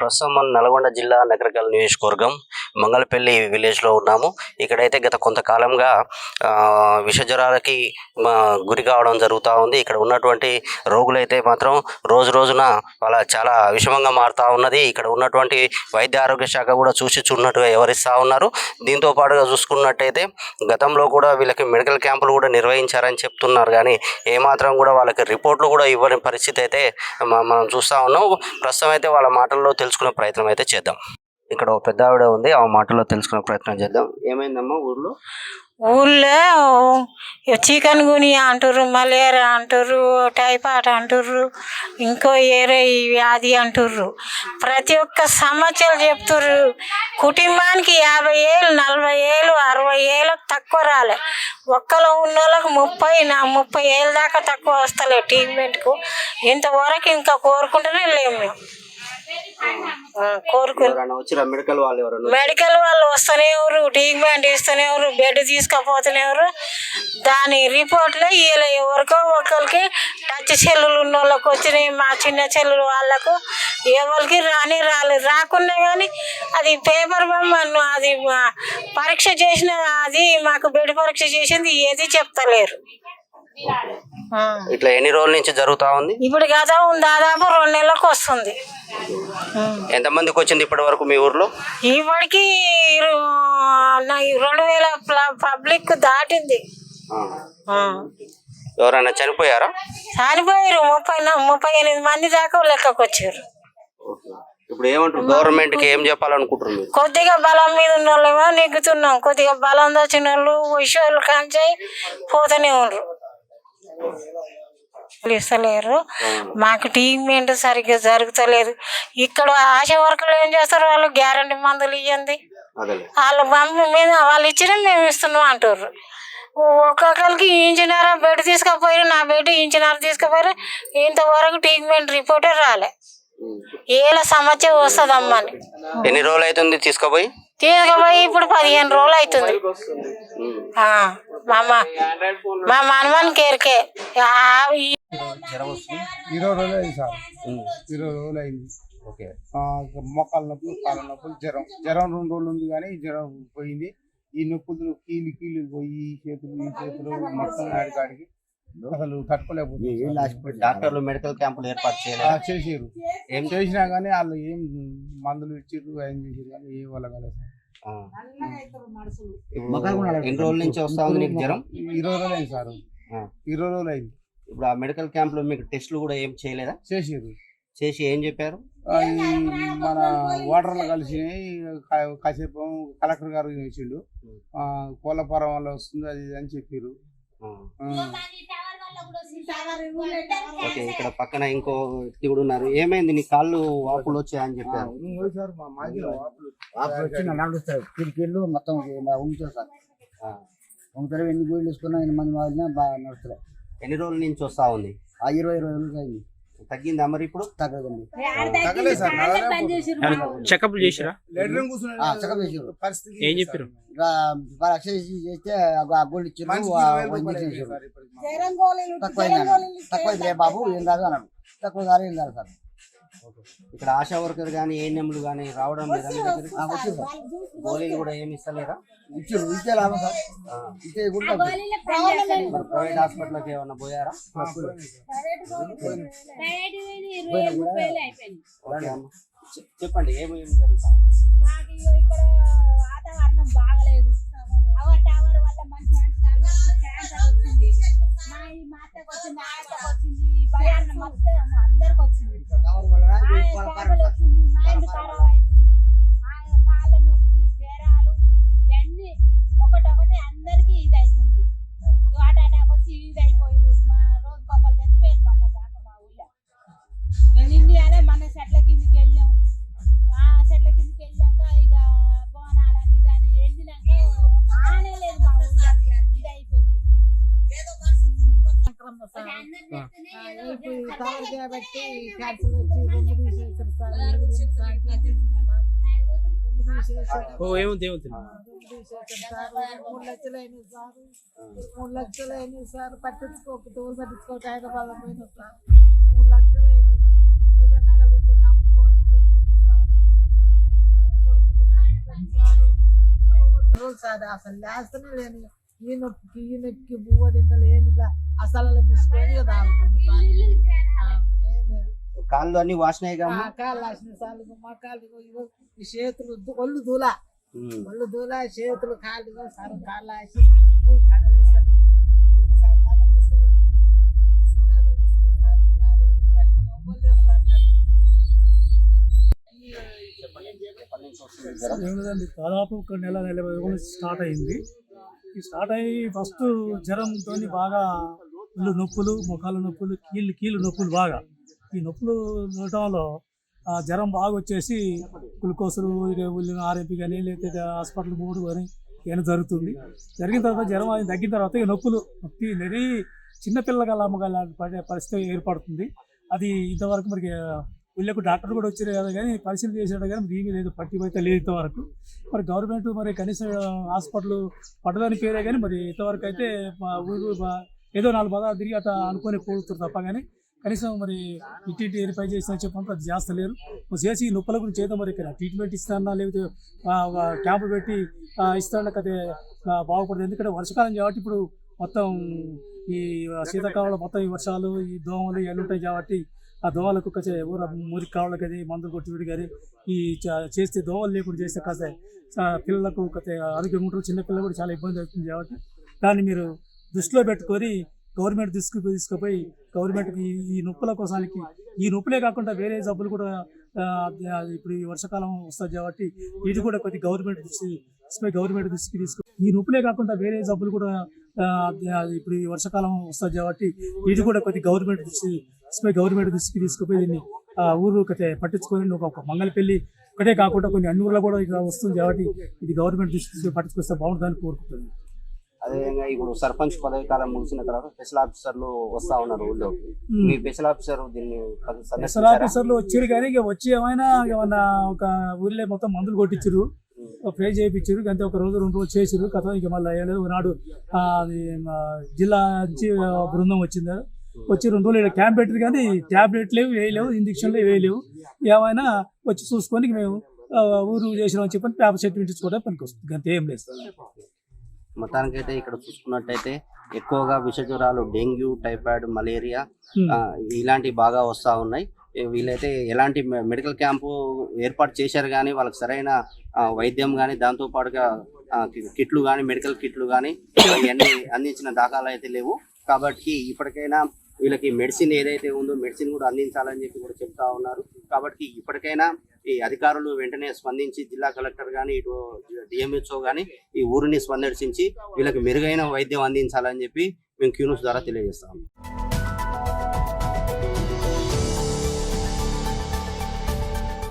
ప్రస్తుతం మనం నల్గొండ జిల్లా నగరకల్ నియోజకవర్గం మంగళపల్లి విలేజ్లో ఉన్నాము. ఇక్కడైతే గత కొంతకాలంగా విషజ్వరాలకి గురి కావడం జరుగుతూ ఉంది. ఇక్కడ ఉన్నటువంటి రోగులైతే మాత్రం రోజు రోజున వాళ్ళ చాలా విషమంగా మారుతూ ఉన్నది. ఇక్కడ ఉన్నటువంటి వైద్య ఆరోగ్య శాఖ కూడా చూసి చూడనట్టుగా వ్యవహరిస్తూ ఉన్నారు. దీంతో పాటుగా చూసుకున్నట్టయితే గతంలో కూడా వీళ్ళకి మెడికల్ క్యాంపులు కూడా నిర్వహించారని చెప్తున్నారు, కానీ ఏమాత్రం కూడా వాళ్ళకి రిపోర్ట్లు కూడా ఇవ్వని పరిస్థితి అయితే మనం చూస్తూ ఉన్నాం. ప్రస్తుతం అయితే వాళ్ళ మాటల్లో తెలుసుకునే ప్రయత్నం అయితే చేద్దాం. ఇక్కడ ఒక పెద్ద ఆవిడ ఉంది, ఆ మాటల్లో తెలుసుకునే ప్రయత్నం చేద్దాం. ఏమైందమ్మా ఊర్లో చికెన్ గునియా అంటారు, మలేరియా అంటారు, టైఫాయిడ్ అంటారు, ఇంకో ఏరే వ్యాధి అంటారు. ప్రతి ఒక్క సమస్యలు చెప్తారు. కుటుంబానికి 50 ఏళ్ళు 40 ఏళ్ళు 60 ఏళ్ళకు తక్కువ రాలే. ఒక్కలో ఉన్న వాళ్ళకు 30 ఏళ్ళ దాకా తక్కువ వస్తలే ట్రీట్మెంట్కు. ఇంతవరకు ఇంకా కోరుకుంటూనే లేము మేము. మెడికల్ వాళ్ళు వస్తూనే ఎవరు, ట్రీట్మెంట్ ఇస్తూనే ఎవరు, బెడ్ తీసుకపోతూనే ఎవరు. దాని రిపోర్ట్లో వీళ్ళ ఎవరికో ఒకరికి టచ్ సెల్లులు ఉన్న వాళ్ళకి వచ్చినాయి. మా చిన్న చెల్లులు వాళ్ళకు ఎవరికి రాకున్నా కానీ అది పేపర్ బొమ్మను అది పరీక్ష చేసిన అది మాకు బెడ్ పరీక్ష చేసింది ఏది చెప్తలేరు. ఇట్లా ఎన్ని రోజుల నుంచి జరుగుతా ఉంది? ఇప్పుడు కదా దాదాపు 2 నెలలకు వస్తుంది. ఎంతమందికి వచ్చింది ఇప్పటి వరకు మీ ఊర్లో? ఇప్పటికి 2000 పబ్లిక్ దాటింది. ఎవరైనా చనిపోయారా? చనిపోయారు 38 మంది దాకా లెక్కకు వచ్చారు. ఇప్పుడు ఏమంటారు, గవర్నమెంట్ కి ఏం చెప్పాలనుకుంటున్నారు? కొద్దిగా బలం మీద ఉన్న వాళ్ళేమో నెగ్గుతున్నాం, కొద్దిగా బలం వచ్చిన వాళ్ళు విషయాలు కాంచాయి పోతూనే ఉండరు, ఇస్తలేరు. మాకు ట్రీట్మెంట్ సరిగ్గా జరుగుతలేదు. ఇక్కడ ఆశా వర్కర్లు ఏం చేస్తారు, వాళ్ళు గ్యారంటీ మందులు ఇవ్వండి, వాళ్ళ పంపి మీద వాళ్ళు ఇచ్చినా మేము ఇస్తున్నాం అంటారు. ఒక్కొక్కరికి ఇంజనీర్ బెడ్ తీసుకుపోయారు, నా బెడ్ ఇంజనీర్ తీసుకుపోయారు. ఇంతవరకు ట్రీట్మెంట్ రిపోర్టే రాలే. ఏళ్ళ సమస్య వస్తుందమ్మని. ఎన్ని రోజులు అవుతుంది తీసుకుపోయి ఇప్పుడు 15 రోజులు అవుతుంది. మా మనమని కేరికే 20 రోజులు అయింది సార్. 20 రోజులు అయింది. మొక్కల నొప్పులు, కాళ్ళ నొప్పులు, జ్వరం 2 రోజులు ఉంది, కానీ జ్వరం పోయింది. ఈ నొప్పులు కీళ్ళు పోయి చేతులు మొత్తం ఆడికాడికి అసలు తట్టుకోలేకపోతుంది. డాక్టర్లు మెడికల్ క్యాంపులు ఏర్పాటు చేసారు. ఏం చేసినా కానీ వాళ్ళు ఏం మందులు ఇచ్చారు, ఏం చేసారు, కానీ ఏ వాళ్ళ కాలేదు. ఎన్ని రోజుల నుంచి వస్తా ఉంది నీకు జ్వరం? 20 రోజులు అయింది సార్. 20 రోజులు అయింది. ఇప్పుడు ఆ మెడికల్ క్యాంప్ లో మీకు టెస్టులు కూడా ఏం చేయలేదా? చేసి ఏం చెప్పారు? మన వాటర్లో కలిసి కాసేపు కలెక్టర్ గారు ఇచ్చిండు, కోళ్ళపారం వల్ల వస్తుంది అది అని చెప్పారు. ఇక్కడ పక్కన ఇంకో వ్యక్తి కూడా ఉన్నారు. ఏమైంది, నీ కాళ్ళు వాపులు వచ్చాయని చెప్పారు? మొత్తం ఉంచారు సార్. ఉంటారు, ఎన్ని గోళ్ళు వేసుకున్నా 8 మంది వాళ్ళ బాగా నడుస్తారు. ఎన్ని రోజుల నుంచి వస్తా ఉంది? 20 రోజులు అయింది. తగ్గిందా మరి? ఇప్పుడు తగ్గదండి. చెకప్ చేసిరా? చెకప్ చేసారు. ఏం చెప్పారు? చేస్తే గోళ్ళు ఇచ్చారు, తక్కువైంది బాబు, ఏం కాదు అన్నాడు. తక్కువ కాదు, ఏం కాదు సార్. ఇక్కడ ఆశా వర్కర్ కానీ ఏఎన్ఎంలు కానీ రావడం లేదా? గోళీలు కూడా ఏమి ఇస్తలేరా? ఇచ్చే లాభం సార్. ఇచ్చే కూడా ప్రైవేట్ హాస్పిటల్కి ఏమన్నా పోయారా? చెప్పండి, ఏమేమి జరుగుతా? ఇక్కడ వాతావరణం బాగలేదు. టవర్ వల్ల మంచి క్యాన్సర్ వచ్చింది. మా అత్తకు వచ్చింది, ఆ అత్తకు వచ్చింది, భయాన్ని మొత్తం అందరికి వచ్చింది. వచ్చింది, మైండ్ ఖరాబ్ అవుతుంది, కాళ్ళ నొప్పులు, జ్వరాలు ఇవన్నీ ఒకటొకటి అందరికి ఇది అవుతుంది. హార్ట్ అటాక్ వచ్చి ఇది అయిపోయారు. మా రోజుకొకరు చచ్చిపోయారు. మన దాకా మా ఊళ్ళో నేను ఇండియాలో మన చెట్ల కిందికి వెళ్ళాం. చెట్ల కిందికి వెళ్ళాక ఇక బోనాలని ఇదని వెళ్ళినాక ఆనే లేదు మా ఊళ్ళో. ఇది అయిపోయింది. కాబట్టి క్యాన్సర్ వచ్చి 2 తీసేసారు సార్. ఏముంది 3 లక్షలు అయినాయి సార్. 3 లక్షలు అయినాయి సార్. పట్టించుకోక హైదరాబాద్ పోయిన సార్. 3 లక్షలు అయినాయి. మీద నగలు ఉంటే నమ్ముకొని తెచ్చుకుంటారు సార్. సార్ అసలు లేస్తనే లేని ఈ నొప్పికి బువ్వ తింటలేని ఇట్లా అసలు తీసుకొని ఇక తాగుతున్నాం. ఏం లేదు. కాళ్ళు అన్ని వాసినాయి ఆ కాళ్ళు వేసిన సార్లు మా కాళ్ళు ఇగో ఈ చేతులు ఒళ్ళు దూల ఒళ్ళు దూల చేతులు కాళ్ళు ఇగో సార్ కాళ్ళు వేసి కదలిస్తారు. సార్ కదలిస్తారు. ఏమిటండి దాదాపు ఒక నెల 40 రోజులు స్టార్ట్ అయింది. ఈ స్టార్ట్ అయ్యి ఫస్ట్ జ్వరంతో బాగా ఒళ్ళు నొప్పులు, మొఖాల నొప్పులు, కీళ్ళు నొప్పులు బాగా. ఈ నొప్పులు ఉండటంలో ఆ జ్వరం బాగా వచ్చేసి గ్లూకోజులు ఆర్ఎంపీ కానీ లేకపోతే హాస్పిటల్ మూడు కానీ ఏమైనా జరుగుతుంది. జరిగిన తర్వాత జ్వరం అది తగ్గిన తర్వాత ఈ నొప్పి నెరి చిన్నపిల్లగా పడే పరిస్థితి ఏర్పడుతుంది. అది ఇంతవరకు మరి వీళ్ళకు డాక్టర్ కూడా వచ్చారు కదా, కానీ పరిశీలన చేసాడు కానీ ఏమీ లేదు, పట్టి అయితే లేదు ఇంతవరకు. మరి గవర్నమెంట్ మరి కనీసం హాస్పిటల్ పట్టదని పేరే కానీ మరి ఇంతవరకు అయితే మా ఊరు ఏదో 4 పదాలు తిరిగి అట్లా అనుకుని పోతున్నారు తప్ప కానీ కనీసం మరి ఇట్టి వెరిఫై చేసిన చెప్పంటే అది చేస్తలేరు. చేసి ఈ నొప్పుల గురించి ఏదో మరి ఇక్కడ ట్రీట్మెంట్ ఇస్తానా లేకపోతే క్యాంపు పెట్టి ఇస్తాను కదే బాగుపడుతుంది. ఎందుకంటే వర్షకాలం కాబట్టి ఇప్పుడు మొత్తం ఈ శీతాకాలంలో మొత్తం ఈ వర్షాలు ఈ దోమలు ఇవన్నీ ఉంటాయి కాబట్టి ఆ దోమలకు మురికి కావాలకి అది మందులు కొట్టి కానీ ఈ చేస్తే దోమలు లేకుండా చేస్తే కాస్త పిల్లలకు ఆరోగ్యం ఉంటారు. చిన్నపిల్లలు కూడా చాలా ఇబ్బంది అవుతుంది కాబట్టి దాన్ని మీరు దృష్టిలో పెట్టుకొని గవర్నమెంట్ తీసుకుపోయి గవర్నమెంట్కి ఈ నొప్పుల కోసానికి ఈ నొప్పులే కాకుండా వేరే జబ్బులు కూడా ఇప్పుడు ఈ వర్షాకాలం వస్తుంది కాబట్టి ఇది కూడా కొద్ది గవర్నమెంట్ దృష్టికి ఈ నొప్పులే కాకుండా వేరే జబ్బులు కూడా ఇప్పుడు ఈ వర్షాకాలం వస్తుంది కాబట్టి ఇది కూడా కొద్ది గవర్నమెంట్ దృష్టికి తీసుకుపోయి దీన్ని ఊరు పట్టించుకొని ఒక మంగళపల్లి ఒకటే కాకుండా కొన్ని అన్ని ఊర్లో కూడా ఇక్కడ వస్తుంది కాబట్టి ఇది గవర్నమెంట్ దృష్టికి పట్టించుకొస్తే బాగుంటుందని కోరుకుంటుంది. అదేవిధంగా ఇప్పుడు సర్పంచ్ పదవి కాలం ముగిసిన తర్వాత స్పెషల్ ఆఫీసర్లు వస్తా ఉన్నారు ఊళ్ళోకి. మీ స్పెషల్ ఆఫీసర్ దీన్ని స్పెషల్ ఆఫీసర్లు వచ్చారు కానీ ఇక వచ్చి ఏమైనా ఒక ఊళ్ళో మొత్తం మందులు కొట్టించారు, ప్రే చేయించారు, అంతే ఒక రోజు 2 రోజులు చేసారు కదా. ఇక మళ్ళీ వేయలేదు. ఒకనాడు జిల్లా నుంచి బృందం వచ్చింది, వచ్చి 2 రోజులు క్యాంప్ పెట్టారు కానీ ట్యాబ్లెట్ లేవు, వేయలేవు, ఇంజక్షన్లు వేయలేవు. ఏమైనా వచ్చి చూసుకొని మేము ఊరు చేసినామని చెప్పని పేపర్ సర్టిఫికెట్ ఇచ్చుకోవడం పనికి వస్తుంది, అంతే ఏం లేదు. మొత్తానికైతే ఇక్కడ చూసుకున్నట్టయితే ఎక్కువగా విష జ్వరాలు డెంగ్యూ, టైఫాయిడ్, మలేరియా ఇలాంటివి బాగా వస్తూ ఉన్నాయి. వీళ్ళైతే ఎలాంటి మెడికల్ క్యాంపు ఏర్పాటు చేశారు కానీ వాళ్ళకి సరైన వైద్యం కానీ దాంతోపాటుగా కిట్లు కానీ మెడికల్ కిట్లు కానీ ఇవన్నీ అందించిన దాఖలాలు అయితే లేవు. కాబట్టి ఇప్పటికైనా వీళ్ళకి మెడిసిన్ ఏదైతే ఉందో మెడిసిన్ కూడా అందించాలని చెప్పి కూడా చెప్తా ఉన్నారు. కాబట్టి ఇప్పటికైనా ఈ అధికారులు వెంటనే స్పందించి జిల్లా కలెక్టర్ కానీ ఇటు డిఎంహెచ్ఓ కానీ ఈ ఊరిని సందర్శించి వీళ్ళకి మెరుగైన వైద్యం అందించాలని చెప్పి మేము క్యూన్యూస్ ద్వారా తెలియజేస్తాము.